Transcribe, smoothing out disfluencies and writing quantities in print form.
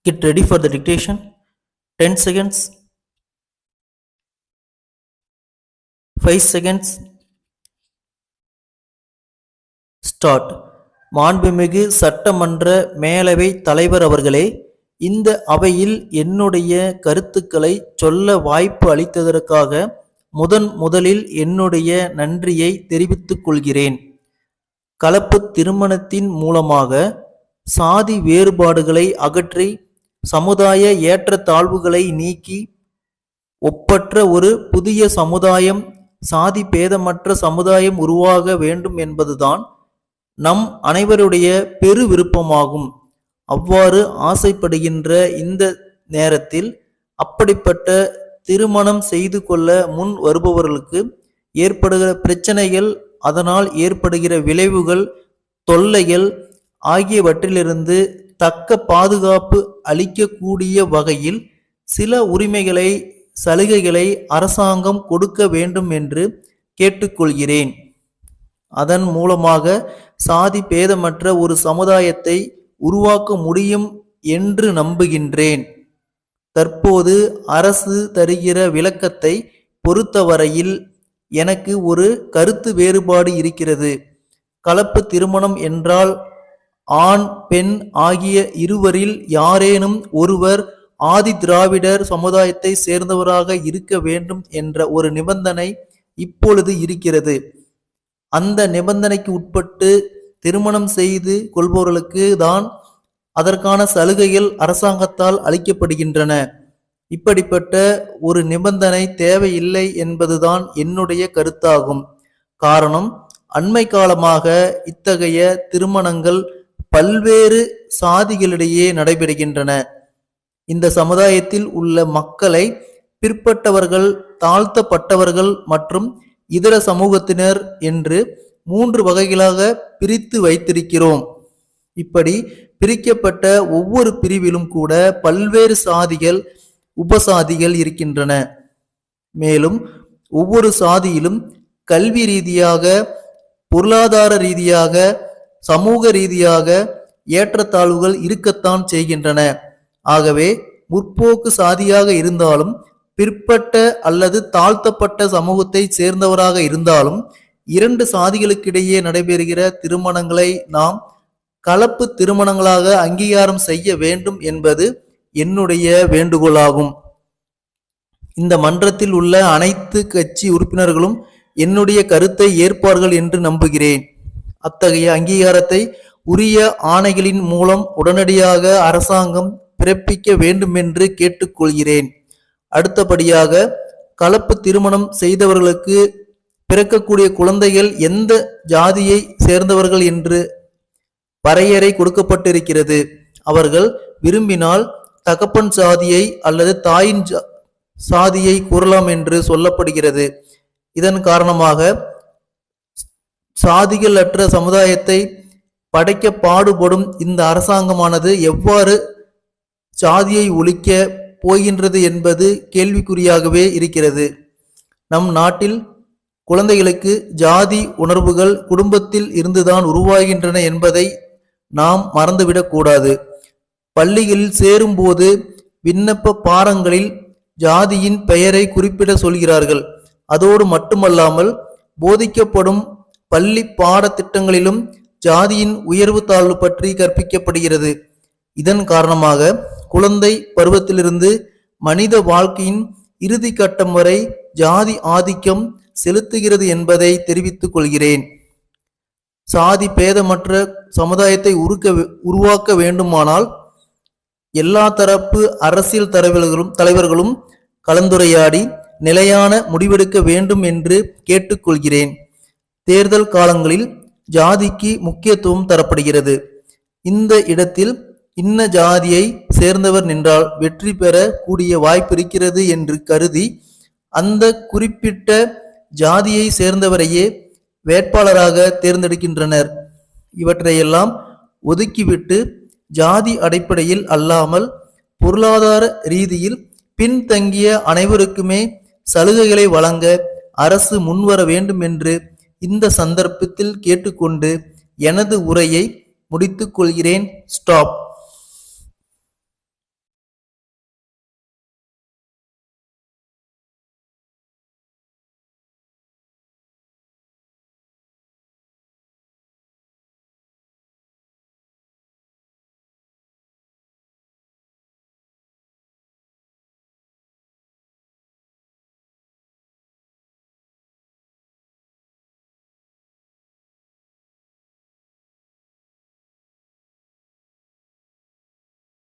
Get ready for the dictation. 10 seconds. 5 seconds. Start. மாண்புமிகு சட்டமன்ற மேலவை தலைவர் அவர்களே, இந்த அவையில் என்னுடைய கருத்துக்களை சொல்ல வாய்ப்பு அளித்ததற்காக முதலில் என்னுடைய நன்றியை தெரிவித்துக் கொள்கிறேன். கலப்பு திருமணத்தின் மூலமாக சாதி வேறுபாடுகளை அகற்றி சமுதாய ஏற்றத்தாழ்வுகளை நீக்கி ஒப்பற்ற ஒரு புதிய சமுதாயம், சாதி பேதமற்ற சமுதாயம் உருவாக வேண்டும் என்பதுதான் நம் அனைவருடைய பெரு விருப்பமாகும். அவ்வாறு ஆசைப்படுகின்ற இந்த நேரத்தில் அப்படிப்பட்ட திருமணம் செய்து கொள்ள முன் வருபவர்களுக்கு ஏற்படுகிற பிரச்சனைகள், அதனால் ஏற்படுகிற விளைவுகள், தொல்லைகள் ஆகியவற்றிலிருந்து தக்க பாதுகாப்பு அளிக்கக்கூடிய வகையில் சில உரிமைகளை, சலுகைகளை அரசாங்கம் கொடுக்க வேண்டும் என்று கேட்டுக்கொள்கிறேன். அதன் மூலமாக சாதி பேதமற்ற ஒரு சமுதாயத்தை உருவாக்க முடியும் என்று நம்புகின்றேன். தற்போது அரசு தருகிற விளக்கத்தை பொறுத்தவரையில் எனக்கு ஒரு கருத்து வேறுபாடு இருக்கிறது. கலப்பு திருமணம் என்றால் ஆண் பெண் ஆகிய இருவரில் யாரேனும் ஒருவர் ஆதி திராவிடர் சமுதாயத்தை சேர்ந்தவராக இருக்க வேண்டும் என்ற ஒரு நிபந்தனை இப்பொழுது இருக்கிறது. அந்த நிபந்தனைக்கு உட்பட்டு திருமணம் செய்து கொள்பவர்களுக்கு தான் அதற்கான சலுகைகள் அரசாங்கத்தால் அளிக்கப்படுகின்றன. இப்படிப்பட்ட ஒரு நிபந்தனை தேவையில்லை என்பதுதான் என்னுடைய கருத்தாகும். காரணம், அண்மை காலமாக இத்தகைய திருமணங்கள் பல்வேறு சாதிகளிடையே நடைபெறுகின்றன. இந்த சமுதாயத்தில் உள்ள மக்களை பிற்பட்டவர்கள், தாழ்த்தப்பட்டவர்கள் மற்றும் இதர சமூகத்தினர் என்று 3 வகைகளாக பிரித்து வைத்திருக்கிறோம். இப்படி பிரிக்கப்பட்ட ஒவ்வொரு பிரிவிலும் கூட பல்வேறு சாதிகள், உபசாதிகள் இருக்கின்றன. மேலும் ஒவ்வொரு சாதியிலும் கல்வி ரீதியாக, பொருளாதார ரீதியாக, சமூக ரீதியாக ஏற்றத்தாழ்வுகள் இருக்கத்தான் செய்கின்றன. ஆகவே முற்போக்கு சாதியாக இருந்தாலும், பிற்பட்ட அல்லது தாழ்த்தப்பட்ட சமூகத்தை சேர்ந்தவராக இருந்தாலும் 2 சாதிகளுக்கிடையே நடைபெறுகிற திருமணங்களை நாம் கலப்பு திருமணங்களாக அங்கீகாரம் செய்ய வேண்டும் என்பது என்னுடைய வேண்டுகோளாகும். இந்த மன்றத்தில் உள்ள அனைத்து கட்சி உறுப்பினர்களும் என்னுடைய கருத்தை ஏற்பார்கள் என்று நம்புகிறேன். அத்தகைய அங்கீகாரத்தை உரிய ஆணைகளின் மூலம் உடனடியாக அரசாங்கம் பிறப்பிக்க வேண்டுமென்று கேட்டுக்கொள்கிறேன். அடுத்தபடியாக, கலப்பு திருமணம் செய்தவர்களுக்கு பிறக்கக்கூடிய குழந்தைகள் எந்த ஜாதியை சேர்ந்தவர்கள் என்று வரையறை கொடுக்கப்பட்டிருக்கிறது. அவர்கள் விரும்பினால் தகப்பன் சாதியை அல்லது தாயின் சாதியை கூறலாம் என்று சொல்லப்படுகிறது. இதன் காரணமாக சாதிகள் அற்ற சமுதாயத்தை படைக்க பாடுபடும் இந்த அரசாங்கமானது எவ்வாறு சாதியை ஒழிக்க போகின்றது என்பது கேள்விக்குறியாகவே இருக்கிறது. நம் நாட்டில் குழந்தைகளுக்கு ஜாதி உணர்வுகள் குடும்பத்தில் இருந்துதான் உருவாகின்றன என்பதை நாம் மறந்துவிடக்கூடாது. பள்ளிகளில் சேரும்போது விண்ணப்ப பாரங்களில் ஜாதியின் பெயரை குறிப்பிட சொல்கிறார்கள். அதோடு மட்டுமல்லாமல் போதிக்கப்படும் பள்ளி பாடத்திட்டங்களிலும் ஜாதியின் உயர்வு தாழ்வு பற்றி கற்பிக்கப்படுகிறது. இதன் காரணமாக குழந்தை பருவத்திலிருந்து மனித வாழ்க்கையின் இறுதி கட்டம் வரை ஜாதி ஆதிக்கம் செலுத்துகிறது என்பதை தெரிவித்துக் கொள்கிறேன். சாதி பேதமற்ற சமுதாயத்தை உருவாக்க வேண்டுமானால் எல்லா தரப்பு அரசியல் தலைவர்களும் கலந்துரையாடி நிலையான முடிவெடுக்க வேண்டும் என்று கேட்டுக்கொள்கிறேன். தேர்தல் காலங்களில் ஜாதிக்கு முக்கியத்துவம் தரப்படுகிறது. இந்த இடத்தில் இன்ன ஜாதியை சேர்ந்தவர் நின்றால் வெற்றி பெற கூடிய வாய்ப்பு இருக்கிறது என்று கருதி அந்த குறிப்பிட்ட ஜாதியை சேர்ந்தவரையே வேட்பாளராக தேர்ந்தெடுக்கின்றனர். இவற்றையெல்லாம் ஒதுக்கிவிட்டு ஜாதி அடிப்படையில் அல்லாமல் பொருளாதார ரீதியில் பின்தங்கிய அனைவருக்குமே சலுகைகளை வழங்க அரசு முன்வர வேண்டும் என்று இந்த சந்தர்ப்பத்தில் கேட்டுக்கொண்டு எனது உரையை முடித்துக் கொள்கிறேன். ஸ்டாப்.